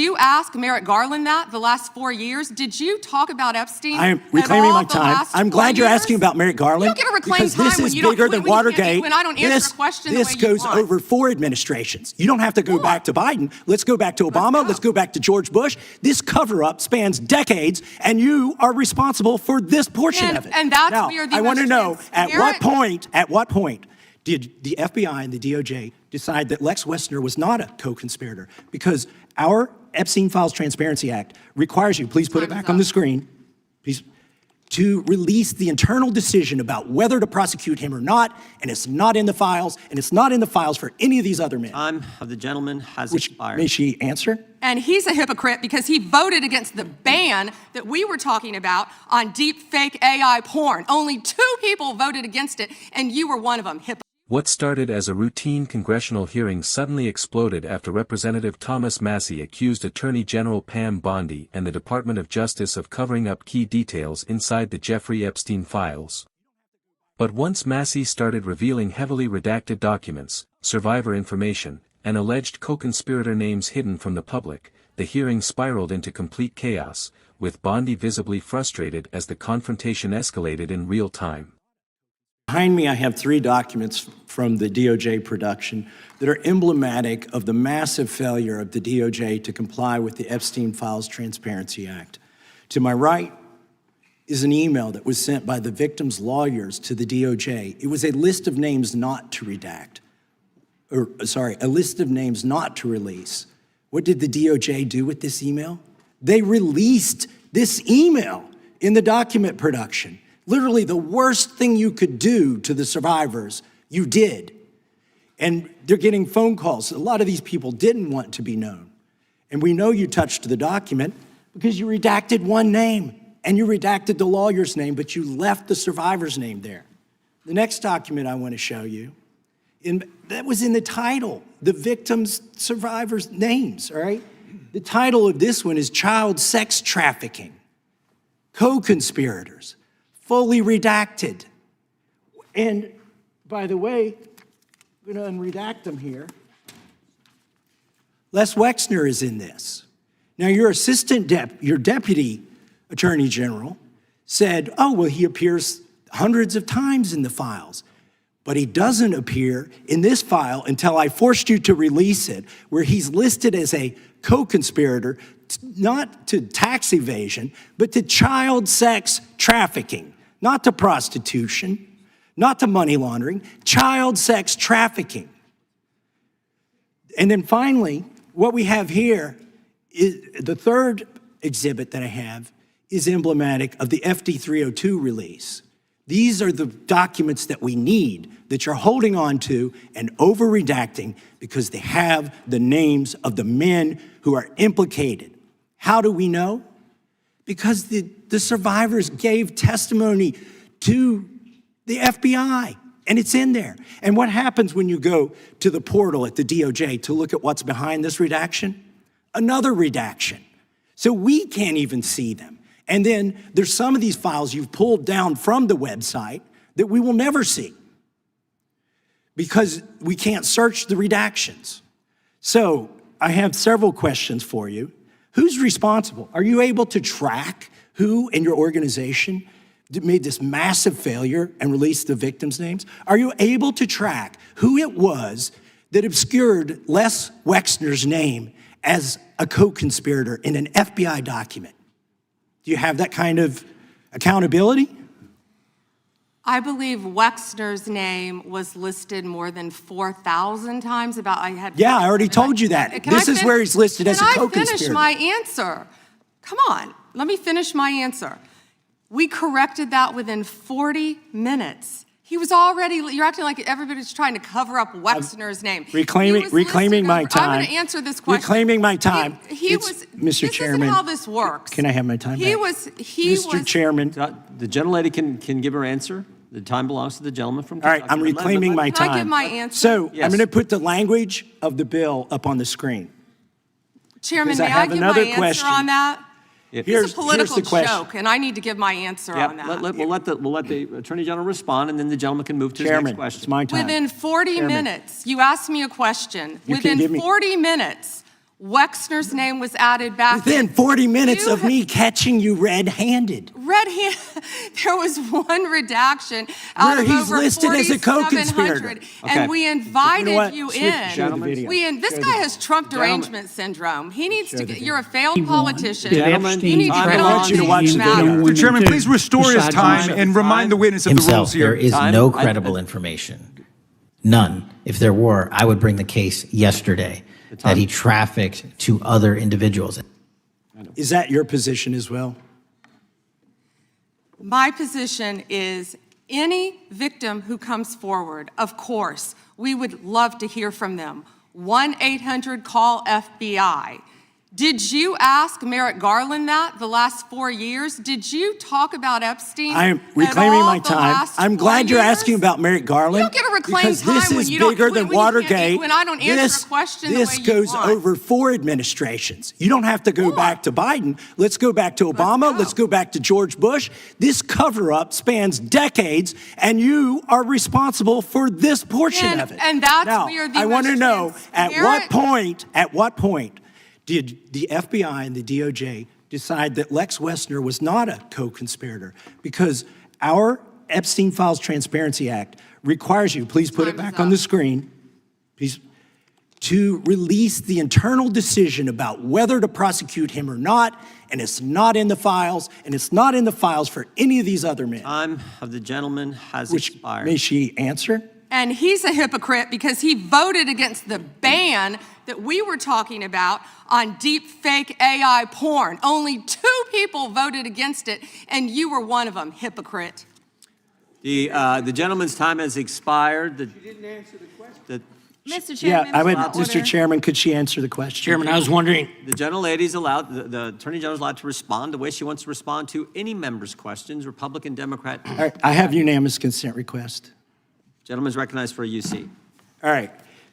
you ask Merrick Garland that the last 4 years? Did you talk about Epstein? I am reclaiming my the time. last I'm 4 glad you're years? asking about Merrick Garland. You don't get to reclaim because time this when is you don't- bigger than when you can't- Watergate. when I don't answer a question the This way you goes want. over 4 administrations. You don't have to go back to Biden. Let's go back to Obama. Let's go back to George Bush. This cover-up spans decades, and you are responsible for this portion of it. And that's now, where the I want to know, transparent- at what point did the FBI and the DOJ decide that Lex Wexner was not a co-conspirator? Because our Epstein Files Transparency Act requires you, please put it back on the screen, please, to release the internal decision about whether to prosecute him or not, and it's not in the files, and it's not in the files for any of these other men. Time of the gentleman has Which, expired. may she answer? And he's a hypocrite because he voted against the ban that we were talking about on deep fake AI porn. Only 2 people voted against it, and you were one of them. What started as a routine congressional hearing suddenly exploded after Representative Thomas Massie accused Attorney General Pam Bondi and the Department of Justice of covering up key details inside the Jeffrey Epstein files. But once Massie started revealing heavily redacted documents, survivor information, and alleged co-conspirator names hidden from the public, the hearing spiraled into complete chaos, with Bondi visibly frustrated as the confrontation escalated in real time. Behind me, I have 3 documents from the DOJ production that are emblematic of the massive failure of the DOJ to comply with the Epstein Files Transparency Act. To my right is an email that was sent by the victims' lawyers to the DOJ. It was a list of names not to redact, a list of names not to release. What did the DOJ do with this email? They released this email in the document production. Literally the worst thing you could do to the survivors, you did. And they're getting phone calls. A lot of these people didn't want to be known. And we know you touched the document because you redacted one name and you redacted the lawyer's name, but you left the survivor's name there. The next document I want to show you, that was in the title, the victims' survivors' names, all right? The title of this one is Child Sex Trafficking, Co-Conspirators. Fully redacted. And by the way, I'm going to unredact them here. Les Wexner is in this. Now, your your deputy attorney general said, oh, well, he appears hundreds of times in the files, but he doesn't appear in this file until I forced you to release it, where he's listed as a co-conspirator, not to tax evasion, but to child sex trafficking. Not to prostitution, not to money laundering, child sex trafficking. And then finally, what we have here is the third exhibit that I have is emblematic of the FD 302 release. These are the documents that we need that you're holding on to and over-redacting because they have the names of the men who are implicated. How do we know? Because the survivors gave testimony to the FBI, and it's in there. And what happens when you go to the portal at the DOJ to look at what's behind this redaction? Another redaction. So we can't even see them. And then there's some of these files you've pulled down from the website that we will never see because we can't search the redactions. So I have several questions for you. Who's responsible? Are you able to track who in your organization made this massive failure and released the victims' names? Are you able to track who it was that obscured Les Wexner's name as a co-conspirator in an FBI document? Do you have that kind of accountability? I believe Wexner's name was listed more than 4,000 times. Yeah, I already told you that. This is where he's listed as a co-conspirator. Can I finish my answer? Come on, let me finish my answer. We corrected that within 40 minutes. He was already, you're acting like everybody's trying to cover up Wexner's name. Reclaiming my time. I'm going to answer this question. Reclaiming my time. Mr. Chairman. This isn't how this works. Can I have my time back? Mr. Chairman. The gentlelady can give her answer. The time belongs to the gentleman from Kentucky. All right, I'm reclaiming my time. Can I give my answer? So yes. I'm going to put the language of the bill up on the screen. Chairman, may I give my answer on that? It's a political joke, and I need to give my answer on that. We'll let the Attorney General respond, and then the gentleman can move to his next question. It's my time. Within 40 minutes, you asked me a question. Within 40 minutes, Wexner's name was added back. Within 40 minutes You of me catching you red-handed. There was one redaction out Where of he's over listed as a 4,700, co-conspirator. and we invited what? you Switch in. to the video. This guy has Trump derangement syndrome. He needs to get, you're a failed politician. Gentlemen, You need to I get want on you to things watch that the matter. video. Mr. Chairman, please restore his time and remind the witness of the himself, rules here. there is Time. no credible information. None. If there were, I would bring the case yesterday that he trafficked to other individuals. Is that your position as well? My position is any victim who comes forward, of course, we would love to hear from them. 1-800-CALL-FBI. Did you ask Merrick Garland that the last 4 years? Did you talk about Epstein? I am at reclaiming all my the time. last I'm 4 glad you're years? asking about Merrick Garland. You don't get to reclaim because time this when is you don't- bigger than when you can't- Watergate. when I don't answer a question the way you goes want. over 4 administrations. You don't have to go back to Biden. Let's go back to Obama. Let's go back to George Bush. This cover-up spans decades, and you are responsible for this portion of it. And that's now, where the I want to most know at transparent- what point did the FBI and the DOJ decide that Lex Wexner was not a co-conspirator? Because our Epstein Files Transparency Act requires you, please put it Time is back on the up. screen, please, to release the internal decision about whether to prosecute him or not, and it's not in the files, and it's not in the files for any of these other men. Time of the gentleman has Which, expired. may she answer? And he's a hypocrite because he voted against the ban that we were talking about on deep fake AI porn. Only 2 people voted against it, and you were one of them, hypocrite. The gentleman's time has expired. She didn't answer the question. Mr. Yeah, Chairman, I would, order. Mr. Chairman, could she answer the question? Chairman, I was wondering, The gentlelady's allowed, the Attorney General's allowed to respond the way she wants to respond to any member's questions, Republican, Democrat. All right, I have unanimous consent request. Gentleman's recognized for a UC. All right,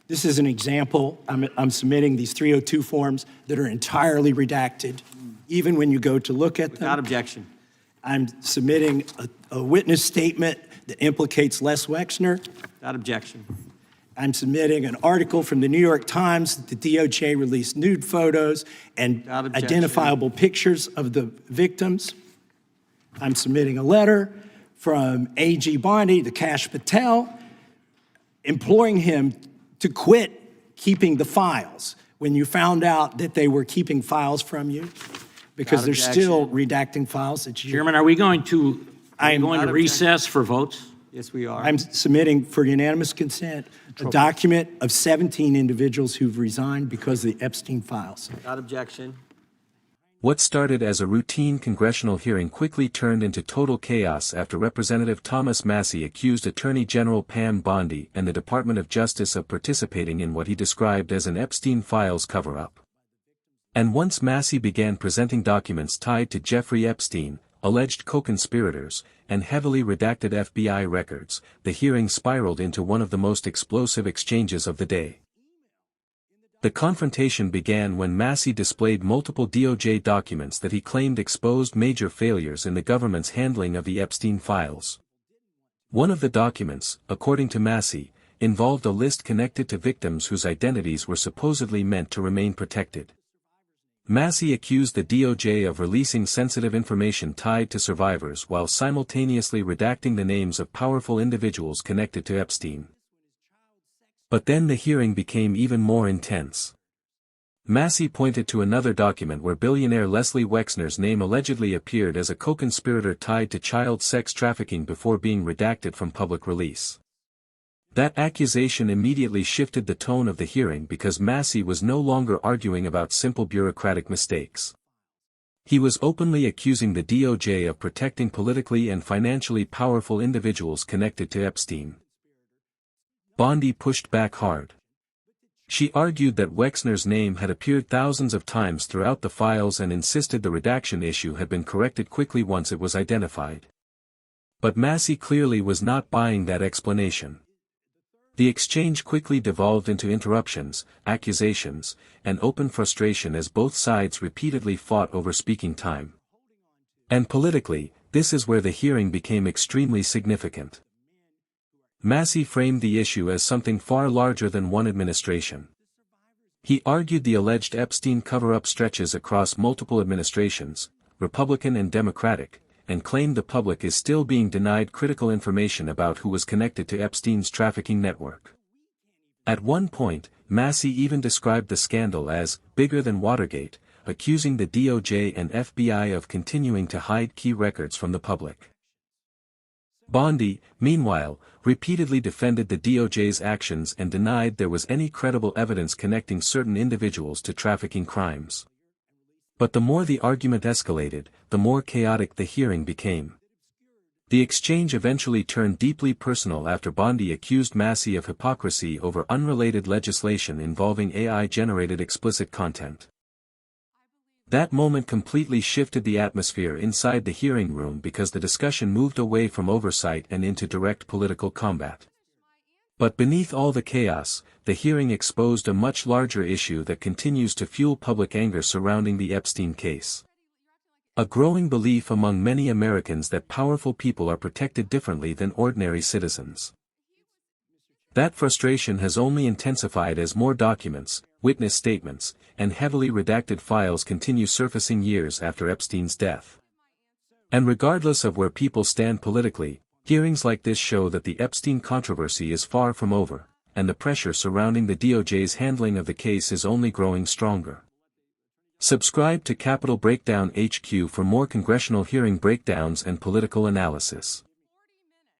this is an example. I'm submitting these 302 forms that are entirely redacted, even when you go to look at Without them. objection. I'm submitting a witness statement that implicates Les Wexner. Without objection. I'm submitting an article from the New York Times that the DOJ released nude photos and Without objection. identifiable pictures of the victims. I'm submitting a letter from A.G. Bondi to Kash Patel, imploring him to quit keeping the files when you found out that they were keeping files from you, because Without they're still redacting files that you. Chairman, are we going to Without recess for votes? Yes, we are. I'm submitting for unanimous consent a document of 17 individuals who've resigned because of the Epstein files. Without objection. What started as a routine congressional hearing quickly turned into total chaos after Representative Thomas Massie accused Attorney General Pam Bondi and the Department of Justice of participating in what he described as an Epstein files cover-up. And once Massie began presenting documents tied to Jeffrey Epstein, alleged co-conspirators, and heavily redacted FBI records, the hearing spiraled into one of the most explosive exchanges of the day. The confrontation began when Massie displayed multiple DOJ documents that he claimed exposed major failures in the government's handling of the Epstein files. One of the documents, according to Massie, involved a list connected to victims whose identities were supposedly meant to remain protected. Massie accused the DOJ of releasing sensitive information tied to survivors while simultaneously redacting the names of powerful individuals connected to Epstein. But then the hearing became even more intense. Massie pointed to another document where billionaire Leslie Wexner's name allegedly appeared as a co-conspirator tied to child sex trafficking before being redacted from public release. That accusation immediately shifted the tone of the hearing because Massie was no longer arguing about simple bureaucratic mistakes. He was openly accusing the DOJ of protecting politically and financially powerful individuals connected to Epstein. Bondi pushed back hard. She argued that Wexner's name had appeared thousands of times throughout the files and insisted the redaction issue had been corrected quickly once it was identified. But Massie clearly was not buying that explanation. The exchange quickly devolved into interruptions, accusations, and open frustration as both sides repeatedly fought over speaking time. And politically, this is where the hearing became extremely significant. Massie framed the issue as something far larger than one administration. He argued the alleged Epstein cover-up stretches across multiple administrations, Republican and Democratic, and claimed the public is still being denied critical information about who was connected to Epstein's trafficking network. At one point, Massie even described the scandal as bigger than Watergate, accusing the DOJ and FBI of continuing to hide key records from the public. Bondi, meanwhile, repeatedly defended the DOJ's actions and denied there was any credible evidence connecting certain individuals to trafficking crimes. But the more the argument escalated, the more chaotic the hearing became. The exchange eventually turned deeply personal after Bondi accused Massie of hypocrisy over unrelated legislation involving AI-generated explicit content. That moment completely shifted the atmosphere inside the hearing room because the discussion moved away from oversight and into direct political combat. But beneath all the chaos, the hearing exposed a much larger issue that continues to fuel public anger surrounding the Epstein case. A growing belief among many Americans that powerful people are protected differently than ordinary citizens. That frustration has only intensified as more documents, witness statements, and heavily redacted files continue surfacing years after Epstein's death. And regardless of where people stand politically, hearings like this show that the Epstein controversy is far from over, and the pressure surrounding the DOJ's handling of the case is only growing stronger. Subscribe to Capitol Breakdown HQ for more congressional hearing breakdowns and political analysis.